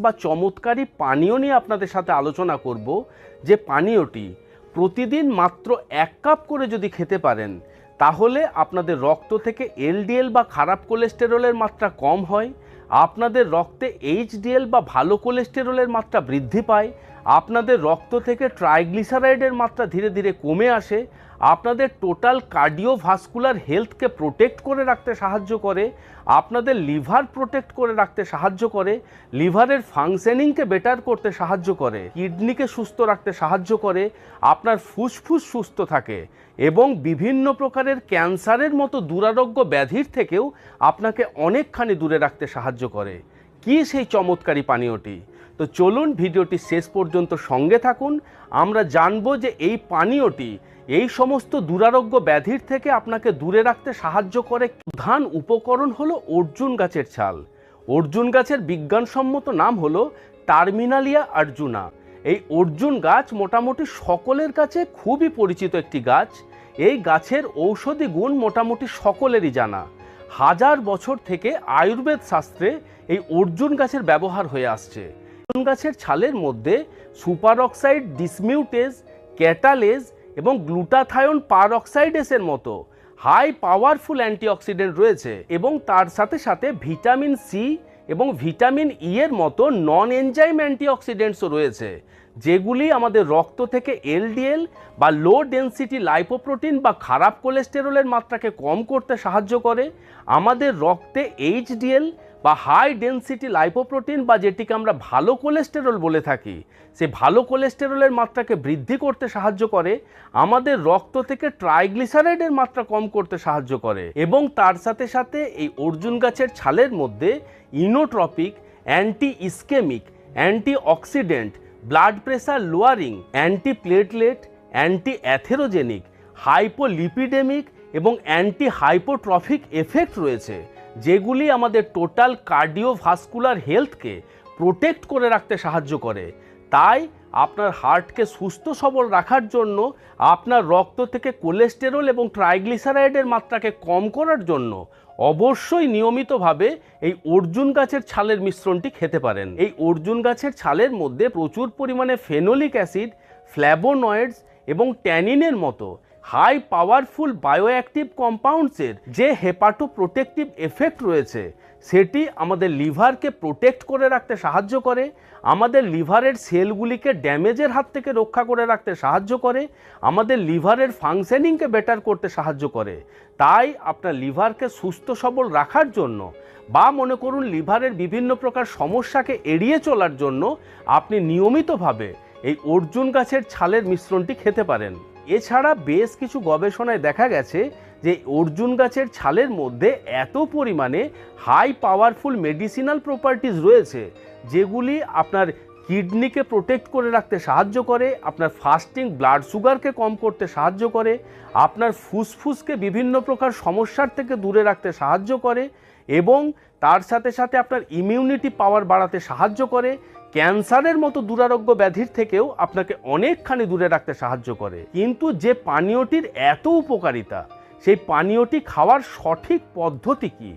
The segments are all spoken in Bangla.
বা চমৎকারী পানীয় নিয়ে আপনাদের সাথে আলোচনা করব, যে পানীয়টি প্রতিদিন মাত্র 1 কাপ করে যদি খেতে পারেন তাহলে আপনাদের রক্ত থেকে এলডিএল বা খারাপ কোলেস্টেরলের মাত্রা কম হয়, আপনাদের রক্তে এইচডিএল বা ভালো কোলেস্টেরলের মাত্রা বৃদ্ধি পায়, আপনাদের রক্ত থেকে ট্রাইগ্লিসারাইডের মাত্রা ধীরে ধীরে কমে আসে, আপনাদের টোটাল কার্ডিওভাস্কুলার হেলথকে প্রোটেক্ট করে রাখতে সাহায্য করে, আপনাদের লিভার প্রোটেক্ট করে রাখতে সাহায্য করে, লিভারের ফাংশনিংকে বেটার করতে সাহায্য করে, কিডনিকে সুস্থ রাখতে সাহায্য করে, আপনার ফুসফুস সুস্থ থাকে এবং বিভিন্ন প্রকারের ক্যান্সারের মতো দুরারোগ্য ব্যাধির থেকেও আপনাকে অনেকখানি দূরে রাখতে সাহায্য করে। কি সেই চমৎকারী পানীয়টি? তো চলুন ভিডিওটি শেষ পর্যন্ত সঙ্গে থাকুন। আমরা জানব যে এই পানীয়টি এই সমস্ত দুরারোগ্য ব্যাধির থেকে আপনাকে দূরে রাখতে সাহায্য করে। প্রধান উপকরণ হলো অর্জুন গাছের ছাল। অর্জুন গাছের বিজ্ঞানসম্মত নাম হলো টার্মিনালিয়া আর্জুনা। এই অর্জুন গাছ মোটামুটি সকলের কাছে খুবই পরিচিত একটি গাছ। এই গাছের ঔষধি গুণ মোটামুটি সকলেরই জানা। হাজার বছর থেকে আয়ুর্বেদ শাস্ত্রে এই অর্জুন গাছের ব্যবহার হয়ে আসছে। অর্জুন গাছের ছালের মধ্যে সুপার অক্সাইড ডিসমিউটেজ, ক্যাটালেজ এবং গ্লুটাথায়ন পারঅক্সাইডেসের মতো হাই পাওয়ারফুল অ্যান্টিঅক্সিডেন্ট রয়েছে এবং তার সাথে সাথে ভিটামিন সি এবং ভিটামিন ই এর মতো নন এনজাইম অ্যান্টিঅক্সিডেন্টসও রয়েছে, যেগুলি আমাদের রক্ত থেকে এলডিএল বা লো ডেনসিটি লাইপোপ্রোটিন বা খারাপ কোলেস্টেরলের মাত্রাকে কম করতে সাহায্য করে, আমাদের রক্তে এইচডিএল বা হাই ডেনসিটি লাইপোপ্রোটিন বা যেটিকে আমরা ভালো কোলেস্টেরল বলে থাকি সে ভালো কোলেস্টেরলের মাত্রাকে বৃদ্ধি করতে সাহায্য করে, আমাদের রক্ত থেকে ট্রাইগ্লিসারাইডের মাত্রা কম করতে সাহায্য করে এবং তার সাথে সাথে এই অর্জুন গাছের ছালের মধ্যে inotropic, anti ischaemic, anti oxidant, blood pressure lowering, anti platelet, anti atherogenic, hypolipidaemic এবং অ্যান্টি হাইপোট্রফিক এফেক্ট রয়েছে, যেগুলি আমাদের টোটাল কার্ডিওভাস্কুলার হেলথকে প্রোটেক্ট করে রাখতে সাহায্য করে। তাই আপনার হার্টকে সুস্থ সবল রাখার জন্য, আপনার রক্ত থেকে কোলেস্টেরল এবং ট্রাইগ্লিসারাইডের মাত্রাকে কম করার জন্য অবশ্যই নিয়মিতভাবে এই অর্জুন গাছের ছালের মিশ্রণটি খেতে পারেন। এই অর্জুন গাছের ছালের মধ্যে প্রচুর পরিমাণে ফেনোলিক অ্যাসিড, ফ্ল্যাভোনয়েডস এবং ট্যানিনের মতো হাই পাওয়ারফুল বায়োঅ্যাক্টিভ কম্পাউন্ডসের যে হেপাটো প্রোটেক্টিভ এফেক্ট রয়েছে, সেটি আমাদের লিভারকে প্রোটেক্ট করে রাখতে সাহায্য করে, আমাদের লিভারের সেলগুলিকে ড্যামেজের হাত থেকে রক্ষা করে রাখতে সাহায্য করে, আমাদের লিভারের ফাংশনিংকে বেটার করতে সাহায্য করে। তাই আপনার লিভারকে সুস্থ সবল রাখার জন্য বা মনে করুন লিভারের বিভিন্ন প্রকার সমস্যাকে এড়িয়ে চলার জন্য আপনি নিয়মিতভাবে এই অর্জুন গাছের ছালের মিশ্রণটি খেতে পারেন। এছাড়া বেশ কিছু গবেষণায় দেখা গেছে যে অর্জুন গাছের ছালের মধ্যে এত পরিমাণে হাই পাওয়ারফুল মেডিসিনাল প্রপার্টিজ রয়েছে, যেগুলি আপনার কিডনিকে প্রোটেক্ট করে রাখতে সাহায্য করে, আপনার ফাস্টিং ব্লাড সুগারকে কম করতে সাহায্য করে, আপনার ফুসফুসকে বিভিন্ন প্রকার সমস্যার থেকে দূরে রাখতে সাহায্য করে এবং তার সাথে সাথে আপনার ইমিউনিটি পাওয়ার বাড়াতে সাহায্য করে, ক্যান্সারের মতো দুরারোগ্য ব্যাধির থেকেও আপনাকে অনেকখানি দূরে রাখতে সাহায্য করে। কিন্তু যে পানীয়টির এত উপকারিতা, সেই পানীয়টি খাওয়ার সঠিক পদ্ধতি কি,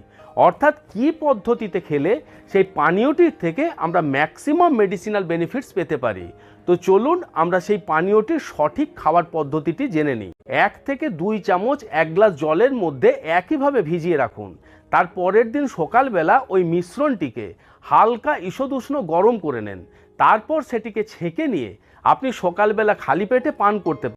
অর্থাৎ কি পদ্ধতিতে খেলে সেই পানীয়টির থেকে আমরা ম্যাক্সিমাম মেডিসিনাল বেনিফিটস পেতে পারি। তো চলুন আমরা সেই পানীয়টির সঠিক খাওয়ার পদ্ধতিটি জেনে নিই। 1 থেকে 2 চামচ 1 গ্লাস জলের মধ্যে একইভাবে ভিজিয়ে রাখুন। তার পরের দিন সকালবেলা ওই মিশ্রণটিকে হালকা ঈষদ উষ্ণ গরম করে নেন। তারপর সেটিকে ছেঁকে নিয়ে আপনি সকালবেলা খালি পেটে পান করতে